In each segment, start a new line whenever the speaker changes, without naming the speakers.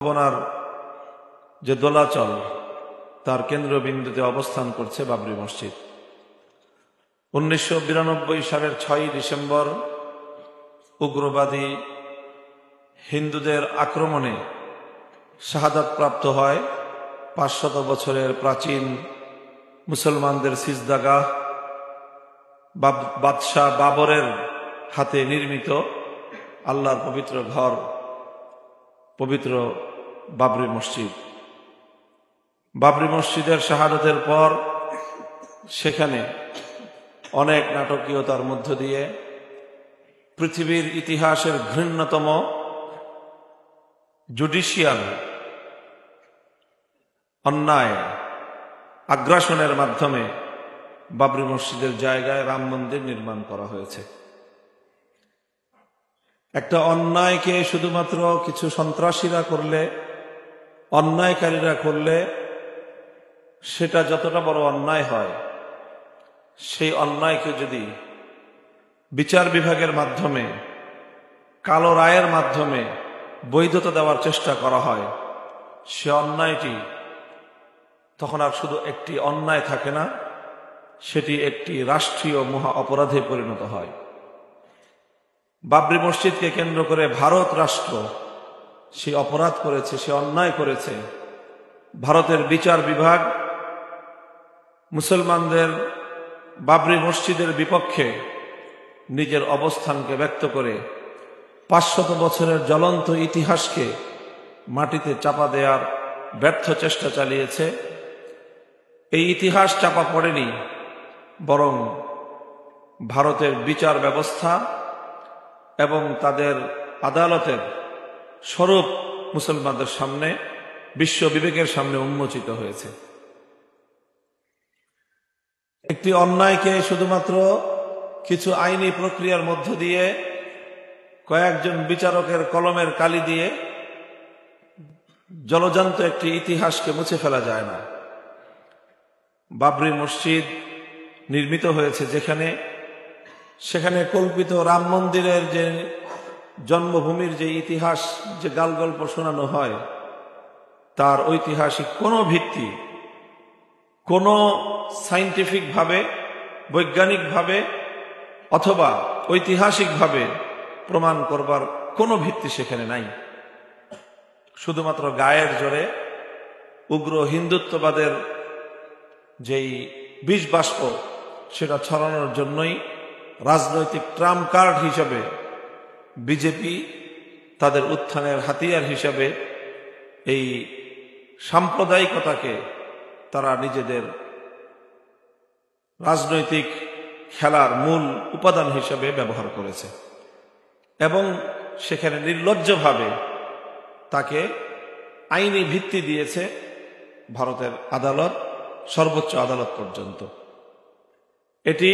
ভাবনার যে দোলাচল তার কেন্দ্রবিন্দুতে অবস্থান করছে বাবরি মসজিদ। 1992 সালের 6 ডিসেম্বর উগ্রবাদী হিন্দুদের আক্রমণে শাহাদাতপ্রাপ্ত হয় 500 বছরের প্রাচীন মুসলমানদের সিজদাগাহ বাদশাহ বাবরের হাতে নির্মিত আল্লাহর পবিত্র ঘর, পবিত্র বাবরি মসজিদ। বাবরি মসজিদের শাহাদাতের পর সেখানে অনেক নাটকীয়তার মধ্য দিয়ে পৃথিবীর ইতিহাসের ঘৃণ্যতম জুডিশিয়াল অন্যায় আগ্রাসনের মাধ্যমে বাবরি মসজিদের জায়গায় রাম মন্দির নির্মাণ করা হয়েছে। একটা অন্যায়কে শুধুমাত্র কিছু সন্ত্রাসীরা করলে, অন্যায়কারীরা করলে সেটা যতটা বড় অন্যায় হয়, সেই অন্যায়কে যদি বিচার বিভাগের মাধ্যমে, কালো রায়ের মাধ্যমে বৈধতা দেওয়ার চেষ্টা করা হয়, সে অন্যায়টি তখন আর শুধু একটি অন্যায় থাকে না, সেটি একটি রাষ্ট্রীয় মহা অপরাধে পরিণত হয়। বাবরি মসজিদকে কেন্দ্র করে ভারত রাষ্ট্র সে অপরাধ করেছে, সে অন্যায় করেছে। ভারতের বিচার বিভাগ মুসলমানদের বাবরি মসজিদের বিপক্ষে নিজের অবস্থানকে ব্যক্ত করে 500 বছরের জ্বলন্ত ইতিহাসকে মাটিতে চাপা দেওয়ার ব্যর্থ চেষ্টা চালিয়েছে। এই ইতিহাস চাপা পড়েনি, বরং ভারতের বিচার ব্যবস্থা এবং তাদের আদালতের স্বরূপ মুসলমানদের সামনে, বিশ্ব বিবেকের সামনে উন্মোচিত হয়েছে। একটি অন্যায়কে শুধুমাত্র কিছু আইনি প্রক্রিয়ার মধ্য দিয়ে, কয়েকজন বিচারকের কলমের কালি দিয়ে জলজান্ত একটি ইতিহাসকে মুছে ফেলা যায় না। বাবরি মসজিদ নির্মিত হয়েছে যেখানে, সেখানে কল্পিত রাম মন্দিরের যে জন্মভূমির যে ইতিহাস, যে গালগল্প শোনানো হয়, তার ঐতিহাসিক কোনো ভিত্তি, কোনো সায়েন্টিফিকভাবে, বৈজ্ঞানিকভাবে অথবা ঐতিহাসিকভাবে প্রমাণ করবার কোনো ভিত্তি সেখানে নাই। শুধুমাত্র গায়ের জোরে উগ্র হিন্দুত্ববাদের যেই বিষ বাষ্প, সেটা ছড়ানোর জন্যই রাজনৈতিক ট্রাম্প কার্ড হিসাবে বিজেপি তাদের উত্থানের হাতিয়ার হিসাবে এই সাম্প্রদায়িকতাকে তারা নিজেদের রাজনৈতিক খেলার মূল উপাদান হিসাবে ব্যবহার করেছে এবং সেখানে নির্লজ্জভাবে তাকে আইনি ভিত্তি দিয়েছে ভারতের আদালত, সর্বোচ্চ আদালত পর্যন্ত। এটি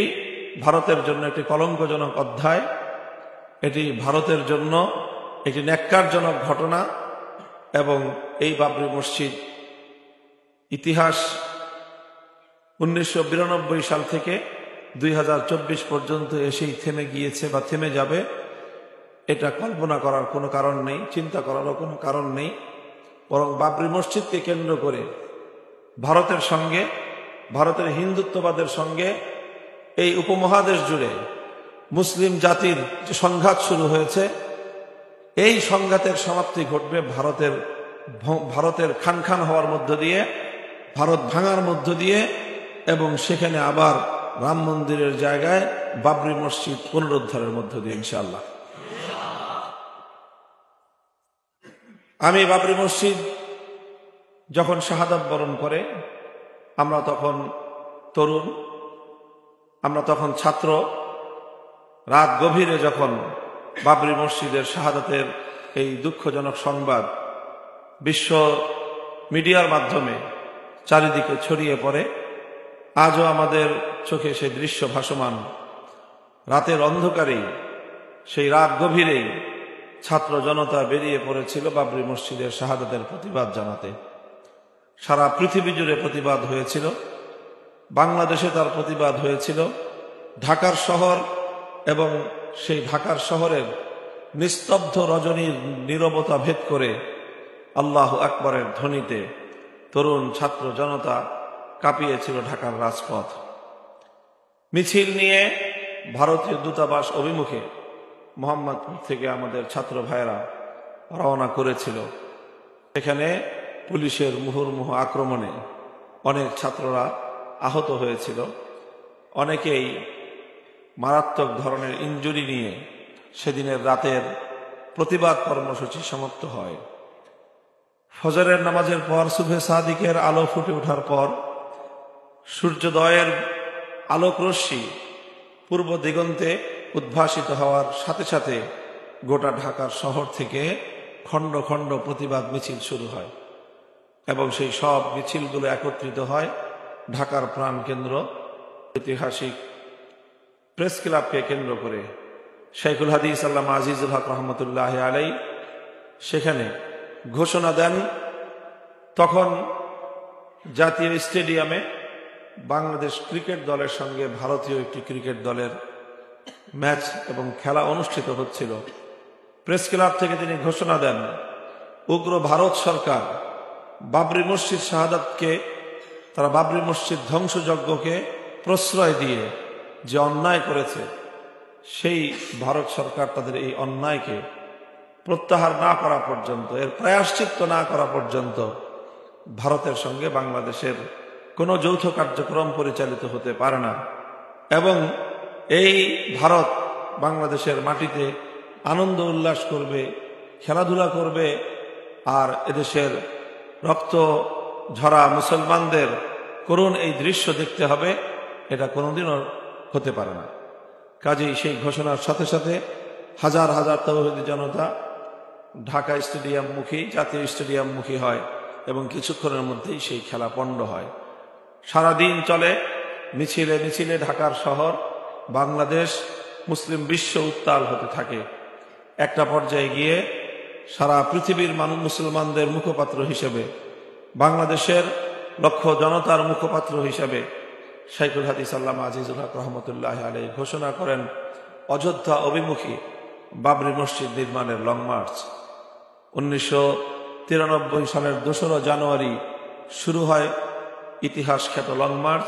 ভারতের জন্য একটি কলঙ্কজনক অধ্যায়, এটি ভারতের জন্য একটি ন্যাক্কারজনক ঘটনা এবং এই বাবরি মসজিদ ইতিহাস 1992 সাল থেকে 2024 পর্যন্ত এসেই থেমে গিয়েছে বা থেমে যাবে, এটা কল্পনা করার কোনো কারণ নেই, চিন্তা করারও কোনো কারণ নেই। বরং বাবরি মসজিদকে কেন্দ্র করে ভারতের সঙ্গে, ভারতের হিন্দুত্ববাদের সঙ্গে এই উপমহাদেশ জুড়ে মুসলিম জাতির যে সংঘাত শুরু হয়েছে, এই সংঘাতের সমাপ্তি ঘটবে ভারতের খান খান হওয়ার মধ্য দিয়ে, ভারত ভাঙার মধ্য দিয়ে, এবং সেখানে আবার রাম মন্দিরের জায়গায় বাবরি মসজিদ পুনরুদ্ধারের মধ্য দিয়ে ইনশাআল্লাহ। আমি বাবরি মসজিদ যখন শাহাদাত বরণ করে, আমরা তখন তরুণ, আমরা তখন ছাত্র। রাত গভীরে যখন বাবরি মসজিদের শাহাদাতের এই দুঃখজনক সংবাদ বিশ্ব মিডিয়ার মাধ্যমে চারিদিকে ছড়িয়ে পড়ে, আজও আমাদের চোখে সেই দৃশ্য ভাসমান। রাতের অন্ধকারেই, সেই রাত গভীরেই ছাত্র জনতা বেরিয়ে পড়েছিল বাবরি মসজিদের শাহাদাতের প্রতিবাদ জানাতে। সারা পৃথিবী জুড়ে প্রতিবাদ হয়েছিল, বাংলাদেশে তার প্রতিবাদ হয়েছিল। ঢাকার শহর এবং সেই ঢাকার শহরের নিস্তব্ধ রজনীর নীরবতা ভেদ করে আল্লাহু আকবরের ধ্বনিতে তরুণ ছাত্র জনতা কাঁপিয়েছিল ঢাকার রাজপথ। মিছিল নিয়ে ভারতীয় দূতাবাস অভিমুখে মোহাম্মদপুর থেকে আমাদের ছাত্র ভাইয়েরা রওনা করেছিল। সেখানে পুলিশের মুহুর্মুহু আক্রমণে অনেক ছাত্ররা আহত হয়েছিল। অনেকেই মারাত্মক ধরনের ইনজুরি নিয়ে সেদিনের রাতের প্রতিবাদ কর্মসূচি সমাপ্ত হয়। ফজরের নামাজের পর সুবহে সাদিকের আলো ফুটে ওঠার পর সূর্যোদয়ের আলোক রশ্মি পূর্ব দিগন্তে উদ্ভাসিত হওয়ার সাথে সাথে গোটা ঢাকার শহর থেকে খণ্ড খণ্ড প্রতিবাদ মিছিল শুরু হয় এবং সেই সব মিছিলগুলো একত্রিত হয় ঢাকার প্রাণকেন্দ্র ঐতিহাসিক প্রেস ক্লাবকে কেন্দ্র করে। শাইখুল হাদিস আল্লামা আজিজুল হক রহমতুল্লাহ আলাই সেখানে ঘোষণা দেন। তখন জাতীয় স্টেডিয়ামে বাংলাদেশ ক্রিকেট দলের সঙ্গে ভারতীয় একটি ক্রিকেট দলের ম্যাচ এবং খেলা অনুষ্ঠিত হচ্ছিল। প্রেস ক্লাব থেকে তিনি ঘোষণা দেন, উগ্র ভারত সরকার বাবরি মসজিদ শাহাদাতকে, তারা বাবরি মসজিদ ধ্বংসযজ্ঞকে প্রশ্রয় দিয়ে যে অন্যায় করেছে, সেই ভারত সরকার তাদের এই অন্যায়কে প্রত্যাহার না করা পর্যন্ত, এর প্রায়শ্চিত্ত না করা পর্যন্ত ভারতের সঙ্গে বাংলাদেশের কোনো যৌথ কার্যক্রম পরিচালিত হতে পারে না। এবং এই ভারত বাংলাদেশের মাটিতে আনন্দ উল্লাস করবে, খেলাধুলা করবে, আর এদেশের রক্ত ঝরা মুসলমানদের করুণ এই দৃশ্য দেখতে হবে, এটা কোনোদিনও হতে পারে না। কাজেই সেই ঘোষণার সাথে সাথে হাজার হাজার তাওহীদি জনতা ঢাকা স্টেডিয়ামমুখী, জাতীয় স্টেডিয়ামমুখী হয় এবং কিছুক্ষণের মধ্যেই সেই খেলা পণ্ড হয়। সারাদিন চলে মিছিলে মিছিলে ঢাকার শহর, বাংলাদেশ, মুসলিম বিশ্ব উত্তাল হতে থাকে। একটা পর্যায়ে গিয়ে সারা পৃথিবীর মুসলমানদের মুখপাত্র হিসেবে, বাংলাদেশের লক্ষ জনতার মুখপাত্র হিসেবে শাইখুল হাদিস আল্লামা আজিজুল হক রহমতুল্লাহ আলাইহি ঘোষণা করেন অযোধ্যা অভিমুখী বাবরি মসজিদ নির্মাণের লং মার্চ। 1993 সালের 2রা জানুয়ারি শুরু হয় ইতিহাস খ্যাত লং মার্চ।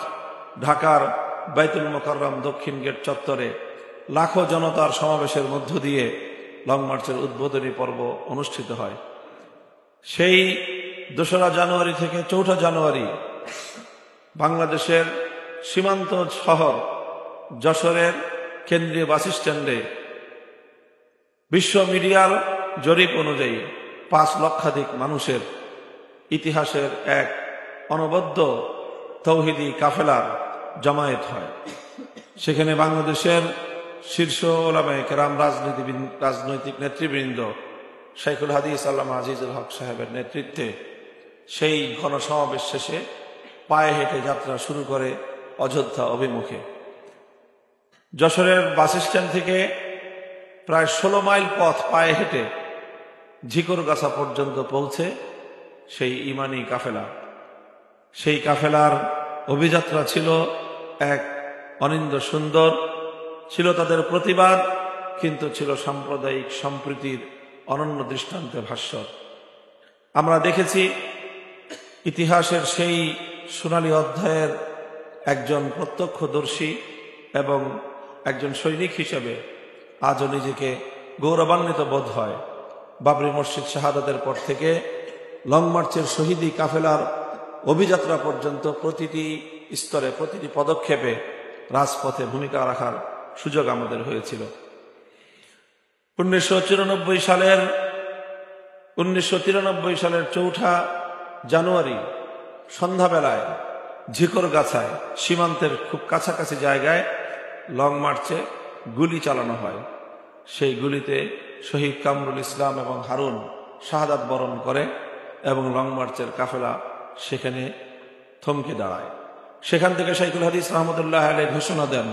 ঢাকার বাইতুল মোকাররম দক্ষিণ গেট চত্বরে লাখো জনতার সমাবেশের মধ্য দিয়ে লং মার্চের উদ্বোধনী পর্ব অনুষ্ঠিত হয়। সেই 2রা জানুয়ারি থেকে 4ঠা জানুয়ারি বাংলাদেশের সীমান্ত শহর যশোরের কেন্দ্রীয় বাস স্ট্যান্ডে বিশ্ব মিডিয়ার জরিপ অনুযায়ী 5 লক্ষাধিক মানুষের ইতিহাসের এক অনবদ্য তৌহিদি কাফেলার জমায়েত হয়। সেখানে বাংলাদেশের শীর্ষ ওলামায়ে কেরাম, রাজনৈতিক নেতৃবৃন্দ, শাইখুল হাদিস আল্লামা আজিজুল হক সাহেবের নেতৃত্বে সেই গণসমাবেশ শেষে পায়ে হেঁটে যাত্রা শুরু করে অযোধ্যা অভিমুখে। যশোরের বাস স্ট্যান্ড থেকে প্রায় 16 মাইল পথ পায়ে হেঁটে ঝিকরগাছা পর্যন্ত পৌঁছে সেই ইমানি কাফেলা। সেই কাফেলার অভিযাত্রা ছিল এক অনিন্দ সুন্দর, ছিল তাদের প্রতিবাদ, কিন্তু ছিল সাম্প্রদায়িক সম্প্রীতির অনন্য দৃষ্টান্তে ভাস্বর। আমরা দেখেছি ইতিহাসের সেই সোনালী অধ্যায়ের একজন প্রত্যক্ষদর্শী এবং একজন সৈনিক হিসেবে আজও নিজেকে গৌরবান্বিত বোধ হয়। বাবরি মসজিদ শাহাদাতের পর থেকে লং মার্চের শহীদি কাফেলার অভিযাত্রা পর্যন্ত প্রতিটি স্তরে, প্রতিটি পদক্ষেপে রাজপথে ভূমিকা রাখার সুযোগ আমাদের হয়েছিল। 1993 সালের 4ঠা জানুয়ারি সন্ধ্যাবেলায় ঝিকরগাছায় সীমান্তের খুব কাছাকাছি জায়গায় লং মার্চে গুলি চালানো হয়। সেই গুলিতে শহীদ কামরুল ইসলাম এবং হারুন শাহাদাত বরণ করে এবং লং মার্চের কাফেলা সেখানে থমকে দাঁড়ায়। সেখান থেকে শাইখুল হাদিস রহমতুল্লাহ আলাইহি ঘোষণা দেন,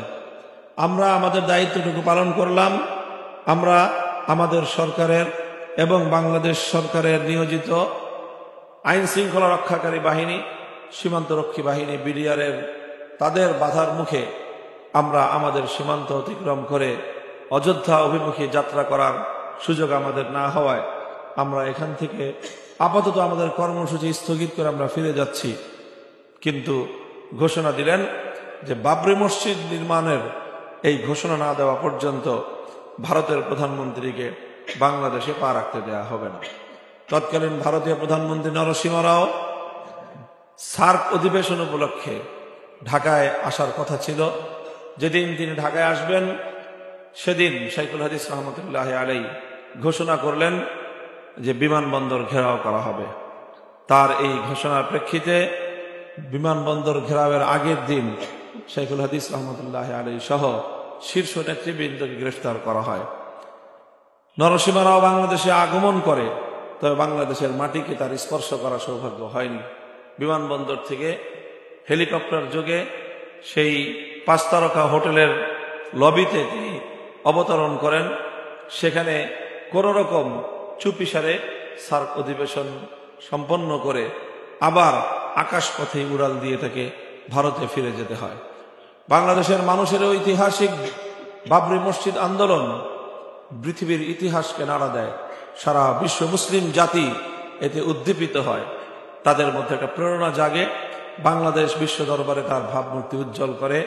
আমরা আমাদের দায়িত্বটুকু পালন করলাম। আমরা আমাদের সরকারের এবং বাংলাদেশ সরকারের নিয়োজিত আইন শৃঙ্খলা রক্ষাকারী বাহিনী, সীমান্তরক্ষী বাহিনী, বিডিআরের তাদের বাধার মুখে আমরা আমাদের সীমান্ত অতিক্রম করে অযোধ্যা অভিমুখী যাত্রা করার সুযোগ আমাদের না হওয়ায় আমরা এখান থেকে আপাতত আমাদের কর্মসূচি স্থগিত করে আমরা ফিরে যাচ্ছি। কিন্তু ঘোষণা দিলেন যে বাবরি মসজিদ নির্মাণের এই ঘোষণা না দেওয়া পর্যন্ত ভারতের প্রধানমন্ত্রীকে বাংলাদেশে পা রাখতে দেওয়া হবে না। তৎকালীন ভারতীয় প্রধানমন্ত্রী নরসিংহ রাও সার্ক অধিবেশন উপলক্ষে ঢাকায় আসার কথা ছিল। যেদিন তিনি ঢাকায় আসবেন সেদিন শাইখুল হাদিস রহমতুল্লাহ আলাইহি ঘোষণা করলেন যে বিমানবন্দর ঘেরাও করা হবে। তার এই ঘোষণার প্রেক্ষিতে বিমানবন্দর ঘেরাওয়ের আগের দিন শাইখুল হাদিস রহমতুল্লাহ আলাইহি সহ শীর্ষ নেতৃবৃন্দকে গ্রেফতার করা হয়। নরসিংহ রাও বাংলাদেশে আগমন করে, তবে বাংলাদেশের মাটিকে তার স্পর্শ করার সৌভাগ্য হয়নি। বিমানবন্দর থেকে হেলিকপ্টার যোগে সেই 5 তারকা হোটেলের লবিতে তিনি অবতরণ করেন। সেখানে কোন রকম চুপিসারে সার্ক অধিবেশন সম্পন্ন করে আবার আকাশপথে উড়াল দিয়ে তাকে ভারতে ফিরে যেতে হয়। বাংলাদেশের মানুষের ঐতিহাসিক বাবরি মসজিদ আন্দোলন পৃথিবীর ইতিহাসকে নাড়া দেয়। সারা বিশ্ব মুসলিম জাতি এতে উদ্দীপিত হয়, তাদের মধ্যে একটা প্রেরণা জাগে। বাংলাদেশ বিশ্ব দরবারে তার ভাবমূর্তি উজ্জ্বল করে।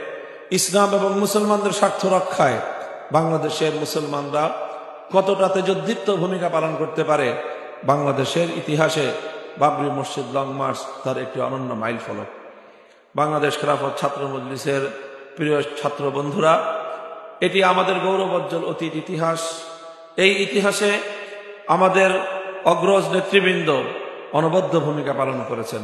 ইসলাম এবং মুসলমানদের স্বার্থ রক্ষায় বাংলাদেশের মুসলমানরা কতটা তেজোদ্দীপ্ত ভূমিকা পালন করতে পারে, বাংলাদেশের ইতিহাসে বাবরি মসজিদ লং মার্চ তার একটি অনন্য মাইল ফলক। বাংলাদেশ খেলাফত ছাত্র মজলিসের প্রিয় ছাত্র বন্ধুরা, এটি আমাদের গৌরবোজ্জ্বল অতীত ইতিহাস। এই ইতিহাসে আমাদের অগ্রজ নেতৃবৃন্দ অনবদ্য ভূমিকা পালন করেছেন।